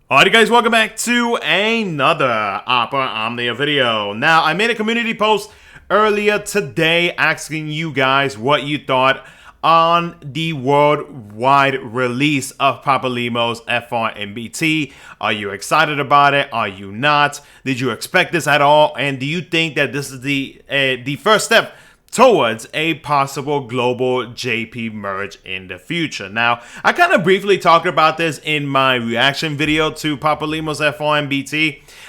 Alright guys, welcome back to another Opera Omnia video. Now, I made a community post earlier today asking you guys what you thought on the worldwide release of Papalymo's FR Are you excited about it? Are you not? Did you expect this at all? And do you think that this is the first step towards a possible global JP merge in the future? Now, I kind of briefly talked about this in my reaction video to Papalymo's FR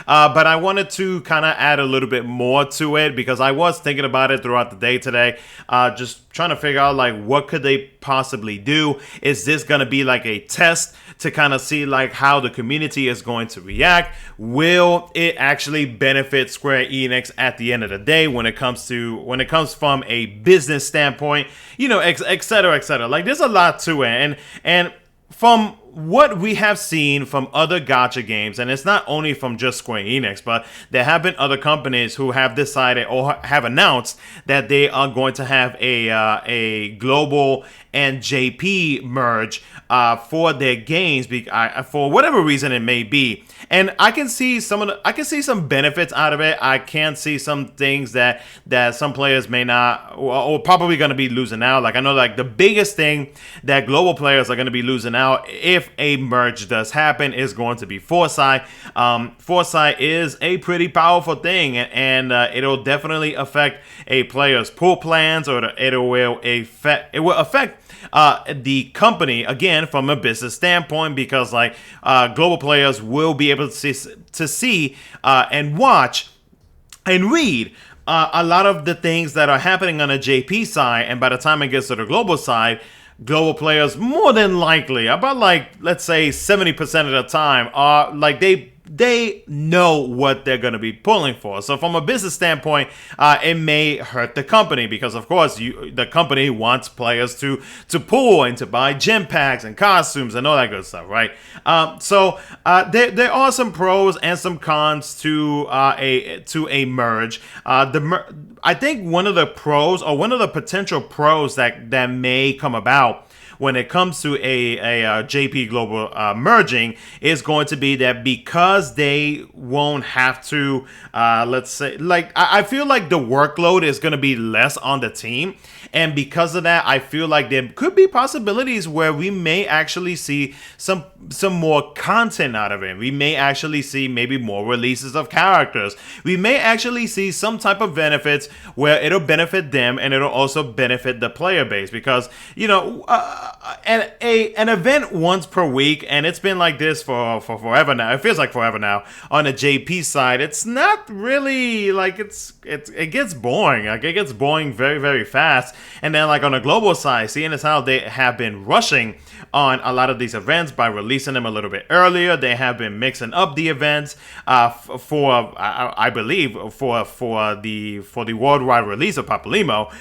but I wanted to kind of add a little bit more to it because I was thinking about it throughout the day today, just trying to figure out like what could they possibly do. Is this going to be like a test to kind of see like how the community is going to react? Will it actually benefit Square Enix at the end of the day when it comes from a business standpoint, you know, et cetera, et cetera. Like there's a lot to it, and from what we have seen from other gacha games, and it's not only from just Square Enix, but there have been other companies who have decided or have announced that they are going to have a global and JP merge for their games, for whatever reason it may be. And I can see some benefits out of it. I can see some things that some players may not, or probably going to be losing out. Like I know, like the biggest thing that global players are going to be losing out if a merge does happen is going to be Foresight. Foresight is a pretty powerful thing, and it'll definitely affect a player's pool plans, or it will affect the company again from a business standpoint, because like global players will be able to see and watch and read a lot of the things that are happening on a JP side, and by the time it gets to the global side, global players more than likely, about like let's say 70% of the time, are like they know what they're going to be pulling for. So from a business standpoint, it may hurt the company, because of course the company wants players to pull and to buy gem packs and costumes and all that good stuff, right? So there are some pros and some cons to a merge. I think one of the pros, or one of the potential pros that may come about when it comes to a JP Global merging, is going to be that because they won't have to, let's say, like I feel like the workload is going to be less on the team. And because of that, I feel like there could be possibilities where we may actually see some more content out of it. We may actually see maybe more releases of characters. We may actually see some type of benefits where it'll benefit them and it'll also benefit the player base, because, you know, an event once per week, and it's been like this for forever now. It feels like forever now on a JP side. It's not really like it gets boring. Like it gets boring very, very fast. And then like on the global side, seeing as how they have been rushing on a lot of these events by releasing them a little bit earlier, they have been mixing up the events I believe for the worldwide release of Papalymo.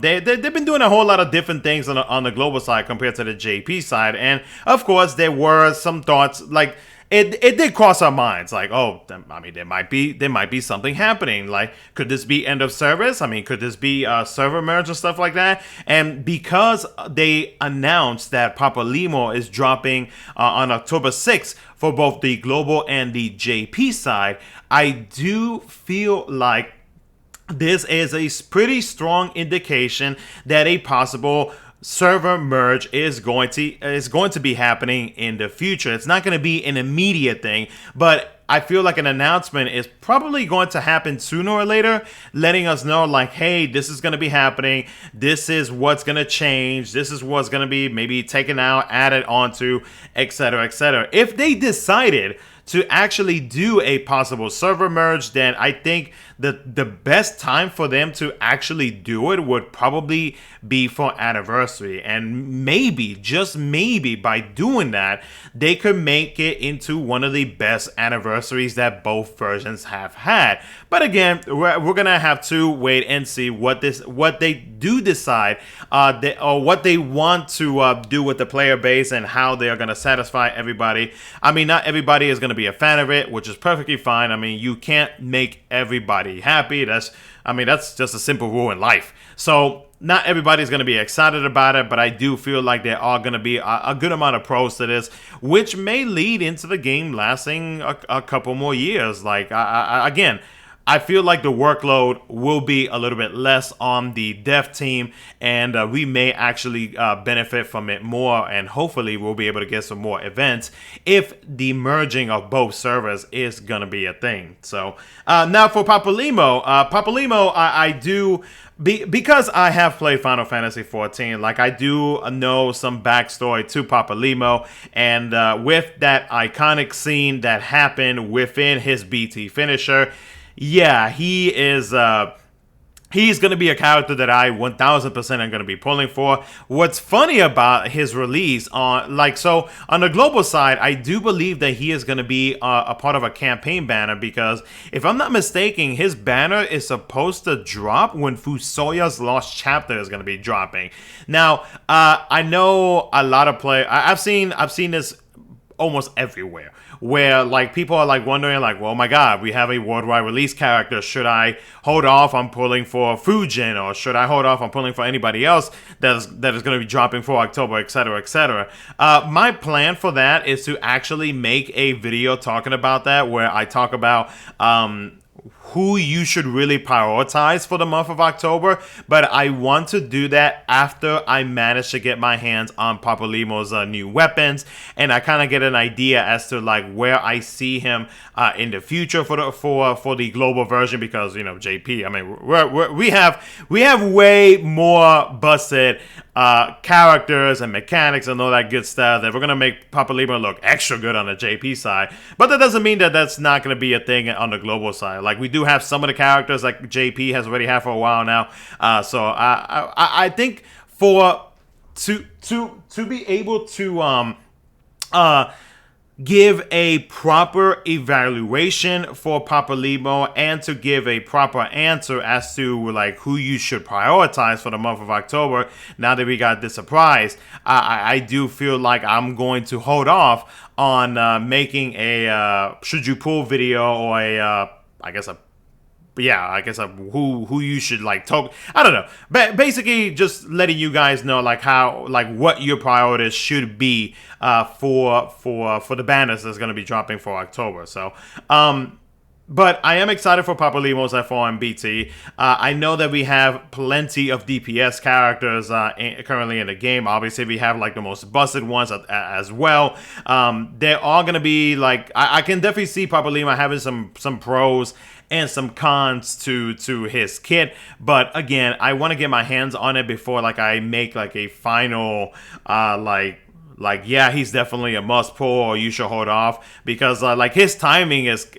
They've been doing a whole lot of different things on the global side compared to the JP side, and of course there were some thoughts like. It did cross our minds, like, oh, I mean, there might be something happening. Like, could this be end of service? I mean, could this be server merge and stuff like that? And because they announced that Papalymo is dropping on October 6th for both the global and the JP side, I do feel like this is a pretty strong indication that a possible server merge is going to be happening in the future. It's not going to be an immediate thing, but I feel like an announcement is probably going to happen sooner or later, letting us know like, hey, this is going to be happening. This is what's going to change. This is what's going to be maybe taken out, added onto, etc., etc. If they decided to actually do a possible server merge, then I think that the best time for them to actually do it would probably be for anniversary. And maybe, just maybe, by doing that, they could make it into one of the best anniversaries that both versions have had. But again, we're gonna have to wait and see what they do decide, or what they want to do with the player base and how they are gonna satisfy everybody. I mean, not everybody is gonna be a fan of it, which is perfectly fine. I mean, you can't make everybody happy. That's just a simple rule in life. So not everybody's going to be excited about it, but I do feel like there are going to be a good amount of pros to this, which may lead into the game lasting a couple more years. Like, again, I feel like the workload will be a little bit less on the dev team, and we may actually benefit from it more, and hopefully we'll be able to get some more events if the merging of both servers is going to be a thing. So now for Papalymo, I do... Because I have played Final Fantasy XIV, like I do know some backstory to Papalymo, and with that iconic scene that happened within his BT finisher, yeah, he is... he's going to be a character that I 1000% am going to be pulling for. What's funny about his release on the global side, I do believe that he is going to be a part of a campaign banner, because if I'm not mistaken, his banner is supposed to drop when Fusoya's Lost Chapter is going to be dropping. Now, I know a lot of I've seen this almost everywhere, where like people are like wondering like, well, oh my god, we have a worldwide release character. Should I hold off on pulling for Fujin, or should I hold off on pulling for anybody else that is going to be dropping for October, etc., etc.? My plan for that is to actually make a video talking about that, where I talk about who you should really prioritize for the month of October, but I want to do that after I manage to get my hands on Papalymo's new weapons, and I kind of get an idea as to like where I see him in the future for the global version, because you know, JP, I mean, we have way more busted characters and mechanics and all that good stuff that we're gonna make Papalymo look extra good on the JP side, but that doesn't mean that that's not gonna be a thing on the global side. Like, we do have some of the characters like JP has already had for a while now, so I think to be able to give a proper evaluation for Papalymo, and to give a proper answer as to like who you should prioritize for the month of October, now that we got this surprise, I do feel like I'm going to hold off on making a should you pull video, or I guess who you should like talk. I don't know, but basically just letting you guys know like how, like what your priorities should be for the banners that's going to be dropping for October. So but I am excited for Papalymo's FR and BT. I know that we have plenty of DPS characters currently in the game. Obviously, we have like the most busted ones as well. There are going to be like, I can definitely see Papalymo having some pros and some cons to his kit, but again, I want to get my hands on it before like I make like a final like yeah, he's definitely a must pull, or you should hold off, because like his timing is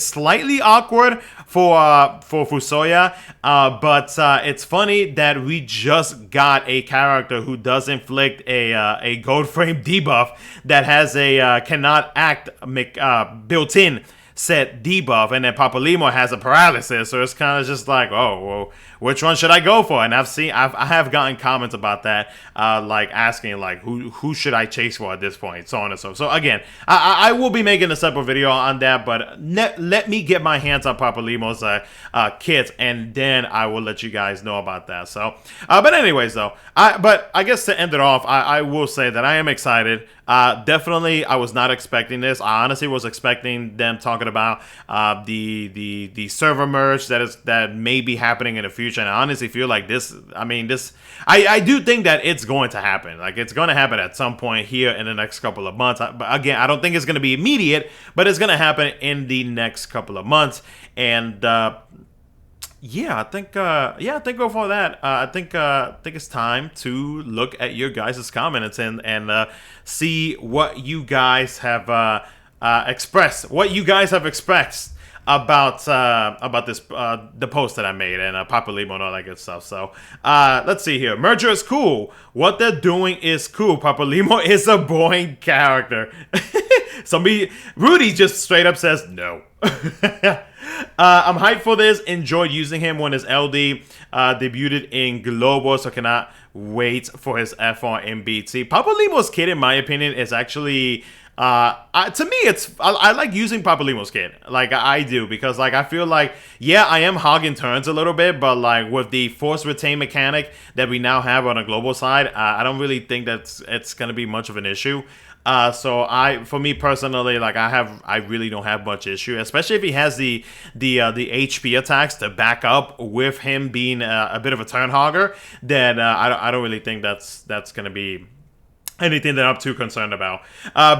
slightly awkward for Fusoya, but it's funny that we just got a character who does inflict a gold frame debuff that has a cannot act built-in set debuff, and then Papalymo has a paralysis, so it's kind of just like, oh, well, which one should I go for? And I have gotten comments about that, like asking like who should I chase for at this point, so on and so forth. So again, I will be making a separate video on that, but let me get my hands on Papalymo's kit, and then I will let you guys know about that. So but anyways though, I guess to end it off, I will say that I am excited. Definitely, I was not expecting this. I honestly was expecting them talking about the server merge that may be happening in the future. And I honestly feel like I do think that it's going to happen. Like, it's going to happen at some point here in the next couple of months. But again, I don't think it's going to be immediate, but it's going to happen in the next couple of months. And yeah, I think go for that. I think it's time to look at your guys' comments and see what you guys have expressed. What you guys have expressed about this the post that I made, and Papalymo and all that good stuff. So let's see here. Merger is cool. What they're doing is cool. Papalymo is a boring character. Rudy just straight up says no. I'm hyped for this. Enjoyed using him when his LD debuted in Global, so cannot wait for his FR in BT. Papalymo's kit, in my opinion, is actually To me, I like using Papalymo's kit, like I do, because like I feel like, yeah, I am hogging turns a little bit, but like with the force retain mechanic that we now have on a global side, I don't really think it's gonna be much of an issue. So for me personally, like I really don't have much issue, especially if he has the HP attacks to back up with him being a bit of a turn hogger. Then I don't really think that's gonna be anything that I'm too concerned about.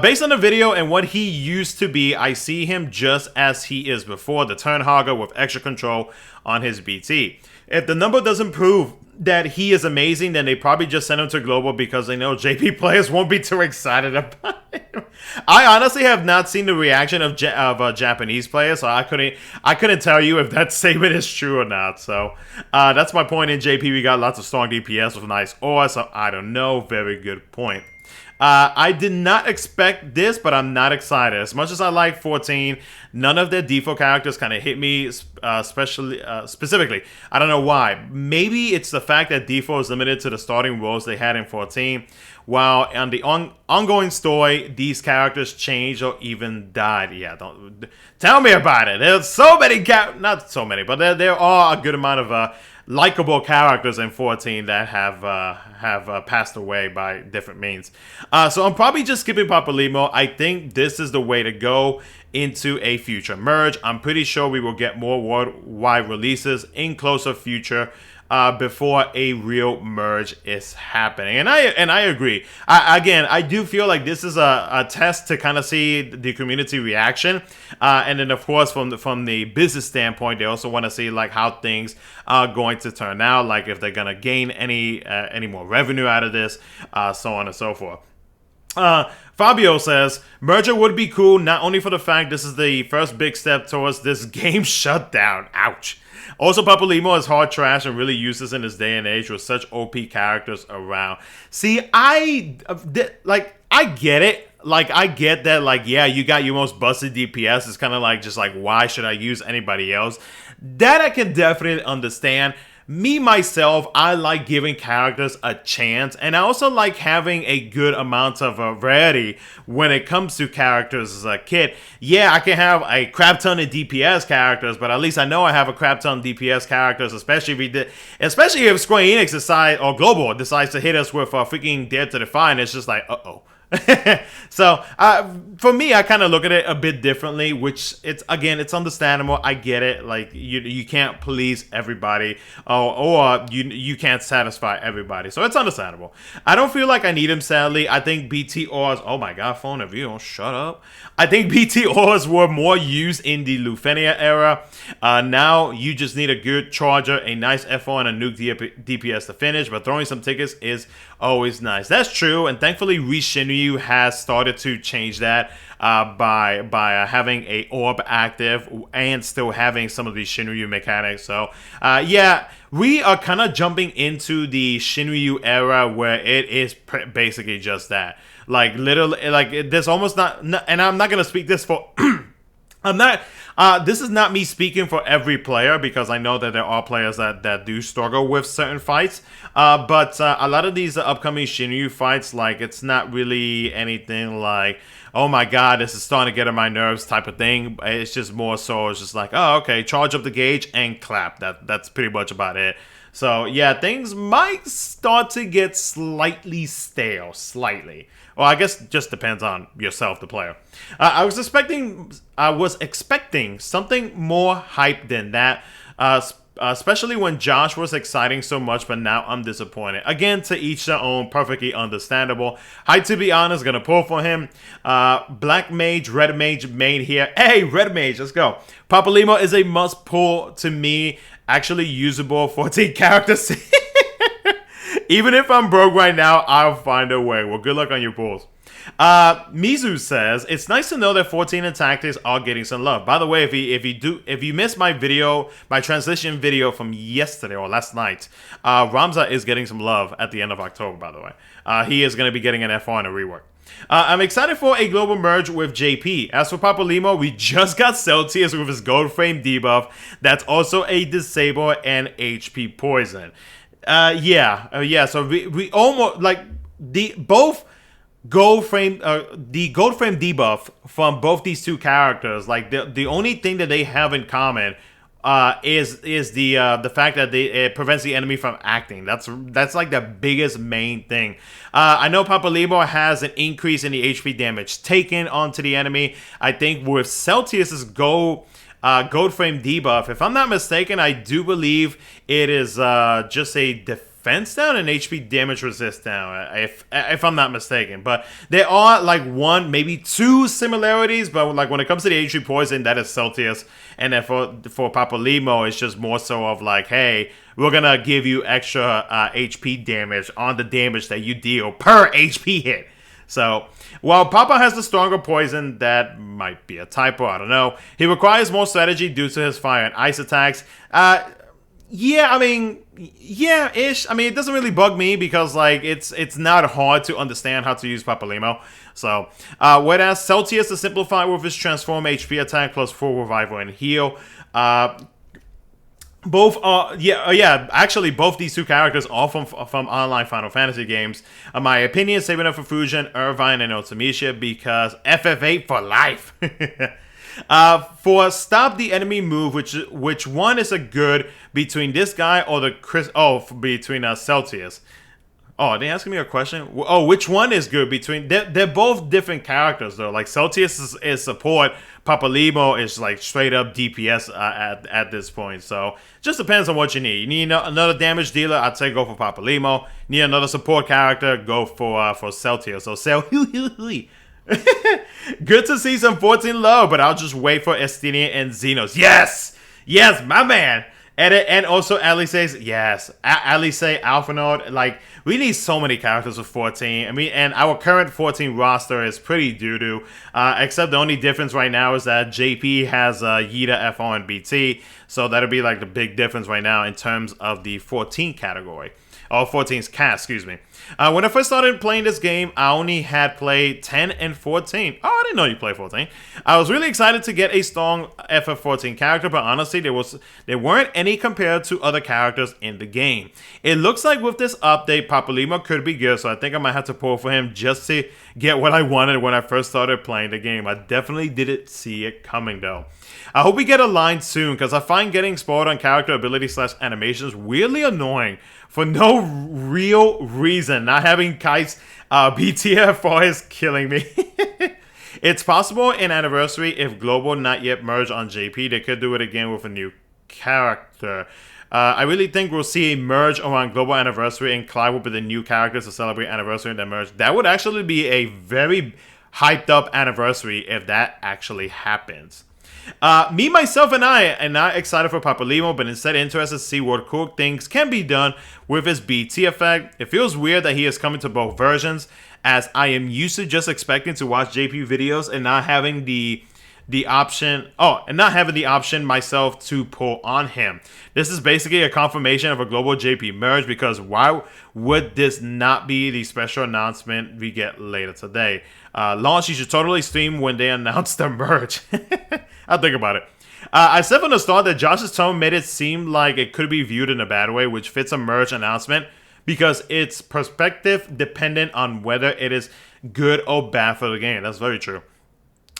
Based on the video and what he used to be, I see him just as he is before, the turn hogger with extra control on his BT. If the number doesn't prove that he is amazing, then they probably just send him to global because they know JP players won't be too excited about him. I honestly have not seen the reaction of Japanese players, so I couldn't tell you if that statement is true or not. So that's my point. In JP, we got lots of strong DPS with nice ore, so I don't know. Very good point. I did not expect this, but I'm not excited. As much as I like 14, none of their Dffoo characters kind of hit me specifically. I don't know why. Maybe it's the fact that Dffoo is limited to the starting roles they had in 14, while on the ongoing story, these characters changed or even died. Yeah, don't tell me about it. There's so many not so many, but there are a good amount of likable characters in 14 that have passed away by different means. So I'm probably just skipping Papalymo. I think this is the way to go into a future merge. I'm pretty sure we will get more worldwide releases in closer future before a real merge is happening. And I agree. I do feel like this is a test to kind of see the community reaction. And then, of course, from the business standpoint, they also want to see like how things are going to turn out, like if they're going to gain any more revenue out of this, so on and so forth. Fabio says, merger would be cool, not only for the fact this is the first big step towards this game shutdown. Ouch. Also, Papalymo is hard trash and really useless in this day and age with such OP characters around. See, I get it. Like, I get that, like, yeah, you got your most busted DPS. It's kind of like, just like, why should I use anybody else? That I can definitely understand. Me, myself, I like giving characters a chance, and I also like having a good amount of variety when it comes to characters as a kit. Yeah, I can have a crap ton of DPS characters, but at least I know I have a crap ton of DPS characters, especially if Square Enix decides, or Global decides to hit us with freaking Dare to Defy, and it's just like, uh-oh. So for me, I kind of look at it a bit differently, which it's understandable. I get it. Like you can't please everybody, or you can't satisfy everybody. So it's understandable. I don't feel like I need him, sadly. I think BT ores. Oh my god, phone, if you don't shut up. I think BT ores were more used in the Lufenia era. Now you just need a good charger, a nice F4, and a nuke DPS to finish. But throwing some tickets is always nice. That's true, and thankfully Shinryu has started to change that by having a orb active and still having some of these Shinryu mechanics. So yeah, we are kind of jumping into the Shinryu era where it is basically just that. Like literally, like there's almost not, and I'm not gonna speak this for. I'm not. This is not me speaking for every player, because I know that there are players that do struggle with certain fights. But a lot of these upcoming Shinryu fights, like it's not really anything like, oh my god, this is starting to get on my nerves type of thing. It's just more so, it's just like, oh okay, charge up the gauge and clap. That's pretty much about it. So yeah, things might start to get slightly stale, slightly. Well, I guess it just depends on yourself, the player. I was expecting something more hype than that, especially when Josh was exciting so much, but now I'm disappointed. Again, to each their own, perfectly understandable. Hype, to be honest, gonna pull for him. Black Mage, Red Mage main here. Hey, Red Mage, let's go. Papalymo is a must pull to me. Actually usable 14 characters. Even if I'm broke right now, I'll find a way. Well, good luck on your pulls. Mizu says, it's nice to know that 14 and Tactics are getting some love. By the way, if you missed my video, my transition video from yesterday or last night, Ramza is getting some love at the end of October, by the way. He is going to be getting an F4 and a rework. I'm excited for a global merge with JP. As for Papalymo, we just got Celsius with his gold frame debuff. That's also a disable and HP poison. Yeah. So we almost like both the gold frame debuff from both these two characters, like the only thing that they have in common is the fact that it prevents the enemy from acting. That's like the biggest main thing. I know Papalymo has an increase in the HP damage taken onto the enemy. I think with Celsius's gold frame debuff, if I'm not mistaken, I do believe it is just a defense down and HP damage resist down, if I'm not mistaken. But there are like one, maybe two similarities, but like when it comes to the HP poison, that is Celsius, and then for Papalymo, it's just more so of like, hey, we're gonna give you extra HP damage on the damage that you deal per HP hit. So, while Papa has the stronger poison, that might be a typo, I don't know. He requires more strategy due to his fire and ice attacks. Yeah, I mean, yeah-ish. I mean, it doesn't really bug me because, like, it's not hard to understand how to use Papalymo. So, whereas Celsius is simplified with his transform HP attack plus full revival and heal. Both are, actually, both these two characters are from online Final Fantasy games. In my opinion, saving up for Fusion, Irvine, and Ultimecia because FF8 for life. For stop the enemy move, which one is a good between this guy or between Celsius? Oh, are they asking me a question? Oh, which one is good between... They're both different characters, though. Like, Celsius is support. Papalymo is, like, straight-up DPS at this point. So, just depends on what you need. You need another damage dealer, I'd say go for Papalymo. Need another support character, go for Celsius. So, good to see some 14 low, but I'll just wait for Estinian and Xenos. Yes! Yes, my man! And also Alice says, yes. Alice say Alphanode, like, we need so many characters with 14. I mean, and our current 14 roster is pretty doo-doo. Except the only difference right now is that JP has Yida, FO, and BT. So that'll be like the big difference right now in terms of the 14 category. Or 14's cast, excuse me. When I first started playing this game, I only had played 10 and 14. Oh, I didn't know you played 14. I was really excited to get a strong FF14 character, but honestly, there weren't any compared to other characters in the game. It looks like with this update, Papalymo could be good, so I think I might have to pull for him just to get what I wanted when I first started playing the game. I definitely didn't see it coming, though. I hope we get a line soon, because I find getting spoiled on character ability/animations weirdly annoying for no real reason. Not having Kai's BTFR is killing me. It's possible in Anniversary, if Global not yet merged on JP, they could do it again with a new character. I really think we'll see a merge around Global Anniversary and Clyde will be the new characters to celebrate Anniversary and then merge. That would actually be a very hyped up Anniversary if that actually happens. Me, myself, and I am not excited for Papalymo, but instead interested to see what cool things can be done with his BT effect. It feels weird that he is coming to both versions, as I am used to just expecting to watch JP videos and not having the option myself to pull on him. This is basically a confirmation of a global JP merge, because why would this not be the special announcement we get later today? Launch, you should totally stream when they announce the merge. I'll think about it. I said from the start that Josh's tone made it seem like it could be viewed in a bad way, which fits a merge announcement because it's perspective dependent on whether it is good or bad for the game. That's very true.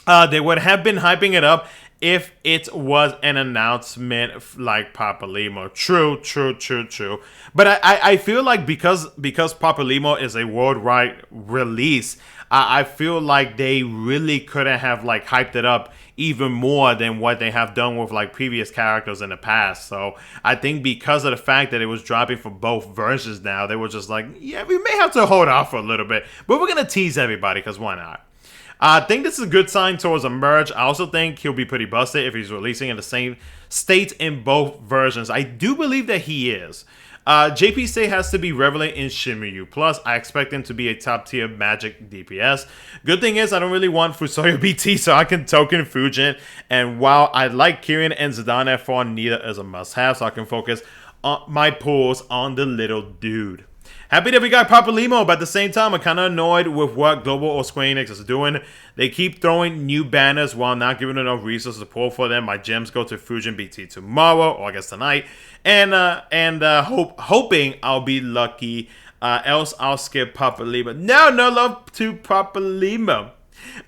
They would have been hyping it up if it was an announcement like Papalymo. True. But I feel like because Papalymo is a worldwide release, I feel like they really couldn't have like hyped it up even more than what they have done with like previous characters in the past. So I think because of the fact that it was dropping for both versions now, they were just like, yeah, we may have to hold off for a little bit, but we're gonna tease everybody because why not? I think this is a good sign towards a merge. I also think he'll be pretty busted if he's releasing in the same state in both versions. I do believe that he is. JP State has to be relevant in Shimiyu. Plus, I expect him to be a top-tier Magic DPS. Good thing is, I don't really want Fusoya BT, so I can token Fujin. And while I like Kirin and Zidane F4, neither is a must-have, so I can focus my pulls on the little dude. Happy that we got Papalymo, but at the same time, I'm kind of annoyed with what Global or Square Enix is doing. They keep throwing new banners while not giving enough resources to pull for them. My gems go to Fujin BT tomorrow, or I guess tonight, and hoping I'll be lucky Else I'll skip Papalymo. No love to Papalymo.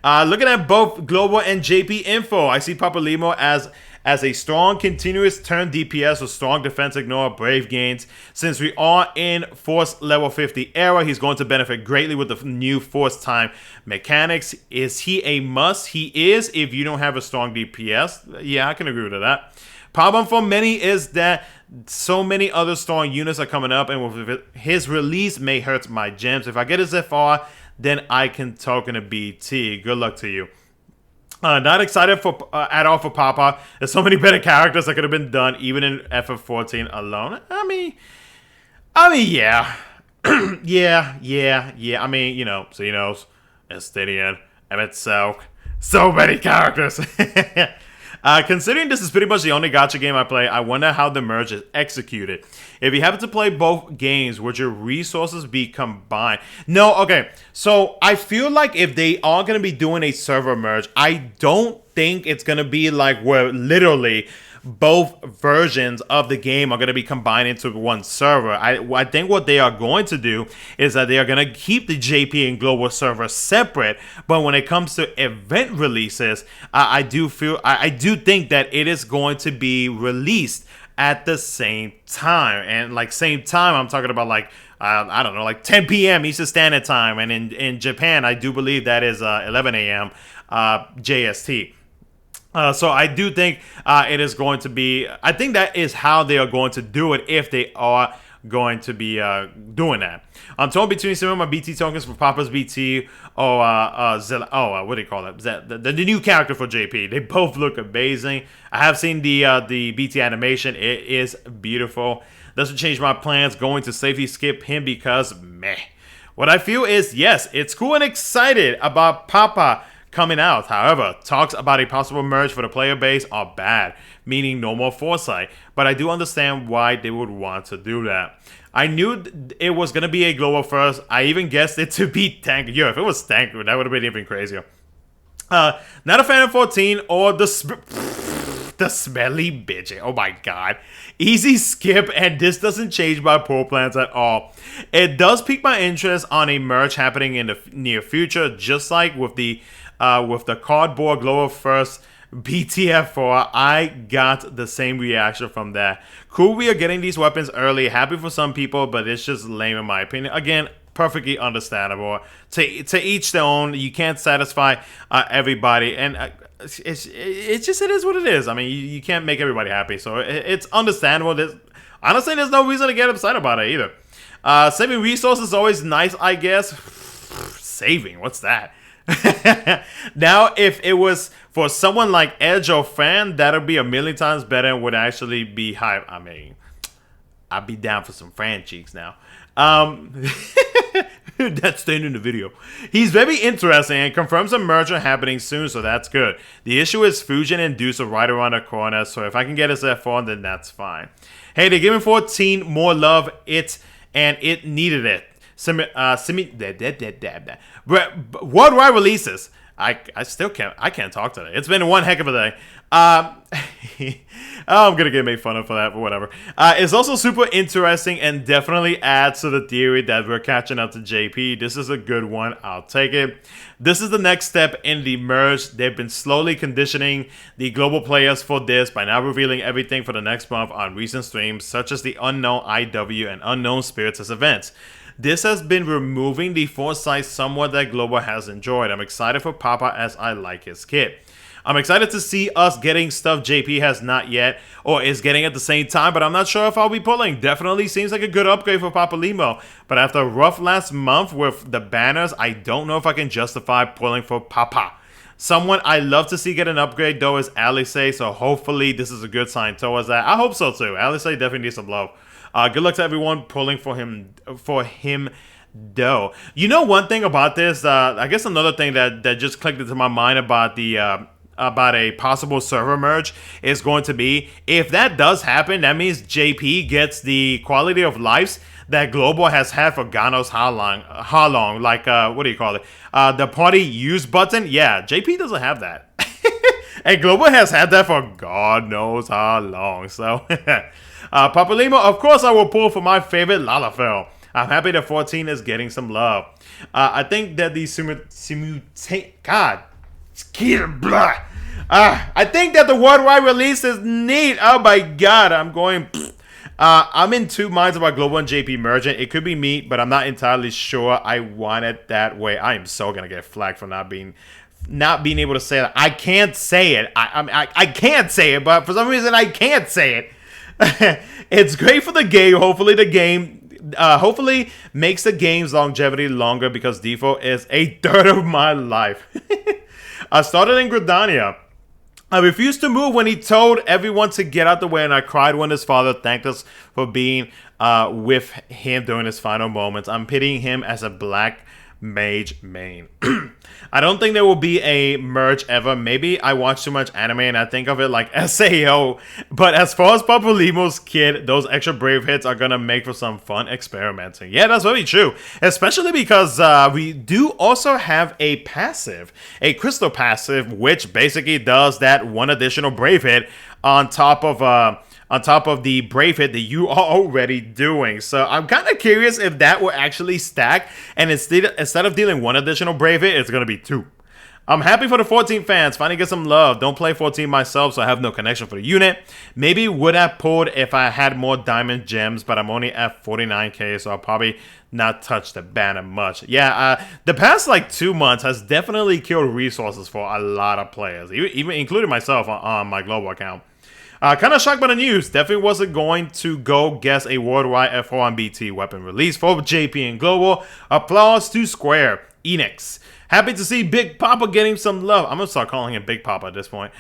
Looking at both Global and JP info, I see Papalymo as a strong continuous turn DPS with strong defense ignore, brave gains. Since we are in Force level 50 era, he's going to benefit greatly with the new Force time mechanics. Is he a must? He is if you don't have a strong DPS. Yeah, I can agree with that. Problem for many is that so many other strong units are coming up, and with his release may hurt my gems. If I get his FR, then I can token a BT. Good luck to you. Not excited for at all for Papa. There's so many better characters that could have been done even in FF14 alone. I mean, yeah. yeah. I mean, you know, Xenos, Estidian, Emmett Selk. So many characters. Considering this is pretty much the only gacha game I play, I wonder how the merge is executed. If you happen to play both games, would your resources be combined? No, okay. So I feel like if they are going to be doing a server merge, I don't think it's going to be like where literally both versions of the game are going to be combined into one server. I think what they are going to do is that they are going to keep the JP and global server separate, but when it comes to event releases, I do think that it is going to be released at the same time. And like same time, I'm talking about like I don't know, like 10 p.m. Eastern Standard Time, and in Japan, I do believe that is 11 a.m. JST. So I do think it is going to be, I think that is how they are going to do it if they are going to be doing that. I'm torn between some of my BT tokens for Papa's BT or what do you call it? The new character for JP. They both look amazing. I have seen the BT animation. It is beautiful. Doesn't change my plans going to safely skip him because meh. What I feel is, yes, it's cool and excited about Papa coming out. However, talks about a possible merge for the player base are bad, meaning no more foresight. But I do understand why they would want to do that. I knew it was going to be a global first. I even guessed it to be Tank. Yo, if it was Tank, that would have been even crazier. Not a fan of 14 or the smelly bitch. Oh my god. Easy skip, and this doesn't change my pool plans at all. It does pique my interest on a merge happening in the near future, just like with the cardboard global first BTF4. I got the same reaction from that. Cool, we are getting these weapons early. Happy for some people, but it's just lame in my opinion. Again, perfectly understandable. To each their own. You can't satisfy everybody, and it is what it is. I mean, you can't make everybody happy, so it's understandable. Honestly, there's no reason to get upset about it either. Saving resources is always nice, I guess. Saving, what's that? Now, if it was for someone like Edge or Fan, that'd be a million times better and would actually be hype. I mean, I'd be down for some Fan cheeks now. That's staying in the video. He's very interesting and confirms a merger happening soon, so that's good. The issue is Fusion and Deuce are right around the corner, so if I can get his F4, then that's fine. Hey, they're giving 14 more love, and it needed it. Worldwide releases. I still can't talk today. It's been one heck of a day. I'm gonna get made fun of for that, but whatever. It's also super interesting and definitely adds to the theory that we're catching up to JP. This is a good one. I'll take it. This is the next step in the merge. They've been slowly conditioning the global players for this by now revealing everything for the next month on recent streams, such as the Unknown IW and Unknown Spirits as events. This has been removing the foresight somewhat that Global has enjoyed. I'm excited for Papa as I like his kit. I'm excited to see us getting stuff JP has not yet or is getting at the same time, but I'm not sure if I'll be pulling. Definitely seems like a good upgrade for Papalymo, but after a rough last month with the banners, I don't know if I can justify pulling for Papa. Someone I love to see get an upgrade though is Alice, so hopefully this is a good sign towards that. I hope so too. Alice definitely needs some love. Good luck to everyone pulling for him though. You know one thing about this, I guess another thing that just clicked into my mind about the about a possible server merge is going to be, if that does happen, that means JP gets the quality of lives that Global has had for God knows how long. Like, what do you call it? The party use button? Yeah, JP doesn't have that. And Global has had that for God knows how long. So, Papalymo, of course I will pull for my favorite Lalafell. I'm happy that 14 is getting some love. I think that the I think that the worldwide release is neat. Oh my god, I'm going. I'm in two minds about Global and JP merging. It could be me, but I'm not entirely sure I want it that way. I am so gonna get flagged for not being able to say that. I can't say it. I can't say it, but for some reason I can't say it. It's great for the game. Hopefully the game hopefully makes the game's longevity longer because Dffoo is a third of my life. I started in Gridania. I refused to move when he told everyone to get out the way, and I cried when his father thanked us for being with him during his final moments. I'm pitying him as a black mage main. I don't think there will be a merge ever. Maybe I watch too much anime and I think of it like SAO. But as far as Papalymo's kid, those extra brave hits are gonna make for some fun experimenting. Yeah, that's very true. Especially because we do also have a passive, a crystal passive, which basically does that one additional brave hit on top of the brave hit that you are already doing. So I'm kind of curious if that will actually stack, and instead of dealing one additional brave hit, it's going to be 2. I'm happy for the 14 fans, finally get some love. Don't play 14 myself, so I have no connection for the unit. Maybe would have pulled if I had more diamond gems, but I'm only at 49k, so I'll probably not touch the banner much. Yeah, the past like 2 months has definitely killed resources for a lot of players, even including myself on my global account. Kind of shocked by the news. Definitely wasn't going to go guess a worldwide F4 on BT weapon release for JP and Global. Applause to Square Enix. Happy to see Big Papa getting some love. I'm going to start calling him Big Papa at this point.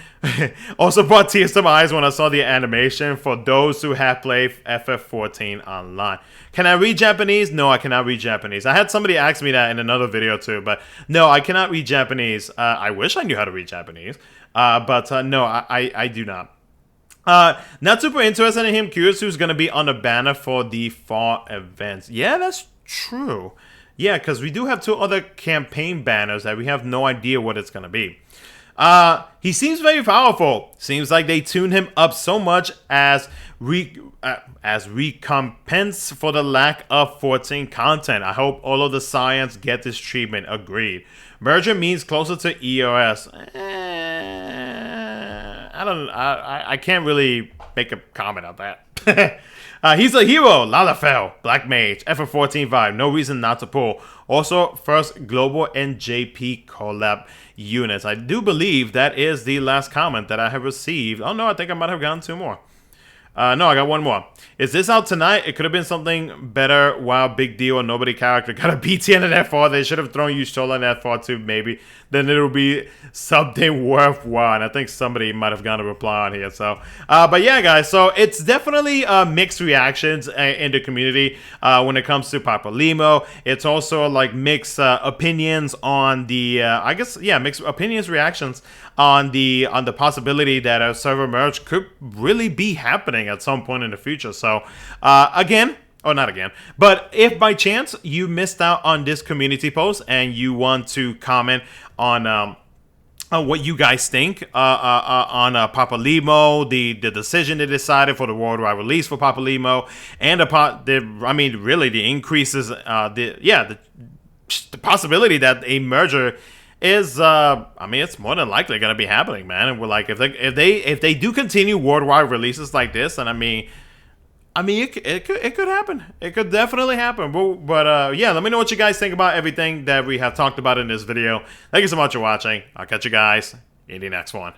Also brought tears to my eyes when I saw the animation for those who have played FF14 online. Can I read Japanese? No, I cannot read Japanese. I had somebody ask me that in another video too, but no, I cannot read Japanese. I wish I knew how to read Japanese, but no, I do not. Not super interested in him. Curious who's going to be on the banner for the fall events. Yeah, that's true. Yeah, because we do have 2 other campaign banners that we have no idea what it's going to be. He seems very powerful. Seems like they tuned him up so much as recompense for the lack of 14 content. I hope all of the science get this treatment. Agreed. Merger means closer to EOS. I can't really make a comment on that. He's a hero. Lalafell, Black Mage, FF14 vibe. No reason not to pull. Also, first Global and JP collab units. I do believe that is the last comment that I have received. Oh no, I think I might have gotten 2 more. No, I got 1 more. Is this out tonight? It could have been something better. Wow, big deal. Or nobody character got a BTN in F4. They should have thrown you Shola in F4 too, maybe. Then it'll be something worthwhile. And I think somebody might have gotten a reply on here. So, but yeah, guys. So it's definitely mixed reactions in the community when it comes to Papalymo. It's also like mixed opinions on the, I guess, yeah, mixed opinions, reactions on the possibility that a server merge could really be happening at some point in the future. So again, or not again, but if by chance you missed out on this community post and you want to comment on what you guys think on Papalymo, the decision they decided for the worldwide release for Papalymo, and I mean really the increases, the possibility that a merger is I mean it's more than likely gonna be happening, man. And we're like, if they do continue worldwide releases like this, and I mean it could happen. It could definitely happen. But yeah, let me know what you guys think about everything that we have talked about in this video. Thank you so much for watching. I'll catch you guys in the next one.